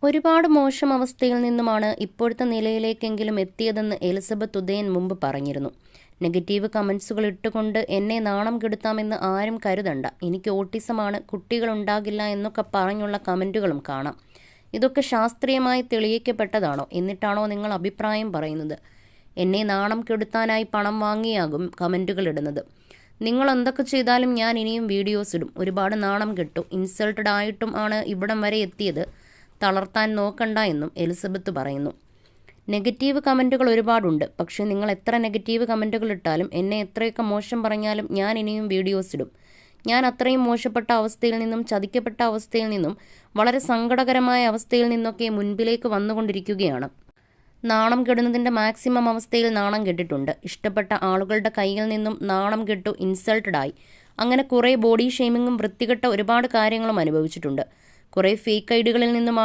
ഒരുപാട് മോശം അവസ്ഥയിൽ നിന്നുമാണ് ഇപ്പോഴത്തെ നിലയിലേക്കെങ്കിലും എത്തിയതെന്ന് എലിസബത്ത് ഉദയൻ മുമ്പ് പറഞ്ഞിരുന്നു. നെഗറ്റീവ് കമൻസുകൾ ഇട്ടുകൊണ്ട് എന്നെ നാണം കെടുത്താമെന്ന് ആരും കരുതണ്ട, എനിക്ക് ഓട്ടിസമാണ്, കുട്ടികളുണ്ടാകില്ല എന്നൊക്കെ പറഞ്ഞുള്ള കമൻറ്റുകളും കാണാം. ഇതൊക്കെ ശാസ്ത്രീയമായി തെളിയിക്കപ്പെട്ടതാണോ? എന്നിട്ടാണോ നിങ്ങൾ അഭിപ്രായം പറയുന്നത്? എന്നെ നാണം കെടുത്താനായി പണം വാങ്ങിയാകും കമൻറ്റുകൾ ഇടുന്നത്. നിങ്ങൾ എന്തൊക്കെ ചെയ്താലും ഞാൻ ഇനിയും വീഡിയോസ് ഇടും. ഒരുപാട് നാണം കെട്ടു, ഇൻസൾട്ടഡ് ആയിട്ടും ആണ് ഇവിടം വരെ എത്തിയത്. തളർത്താൻ നോക്കണ്ട എന്നും എലിസബത്ത് പറയുന്നു. നെഗറ്റീവ് കമൻറ്റുകൾ ഒരുപാടുണ്ട്. പക്ഷേ നിങ്ങൾ എത്ര നെഗറ്റീവ് കമൻറ്റുകൾ ഇട്ടാലും, എന്നെ എത്രയൊക്കെ മോശം പറഞ്ഞാലും ഞാൻ ഇനിയും വീഡിയോസ് ഇടും. ഞാൻ അത്രയും മോശപ്പെട്ട അവസ്ഥയിൽ നിന്നും, ചതിക്കപ്പെട്ട അവസ്ഥയിൽ നിന്നും, വളരെ സങ്കടകരമായ അവസ്ഥയിൽ നിന്നൊക്കെ മുൻപിലേക്ക് വന്നുകൊണ്ടിരിക്കുകയാണ്. നാണം കെടുന്നതിൻ്റെ മാക്സിമം അവസ്ഥയിൽ നാണം കെട്ടിട്ടുണ്ട്. ഇഷ്ടപ്പെട്ട ആളുകളുടെ കയ്യിൽ നിന്നും നാണം കെട്ടു, ഇൻസൾട്ടഡായി. അങ്ങനെ കുറേ ബോഡി ഷെയ്മിങ്ങും വൃത്തികെട്ട ഒരുപാട് കാര്യങ്ങളും അനുഭവിച്ചിട്ടുണ്ട്. കുറേ ഫേക്ക് ഐഡികളിൽ നിന്നും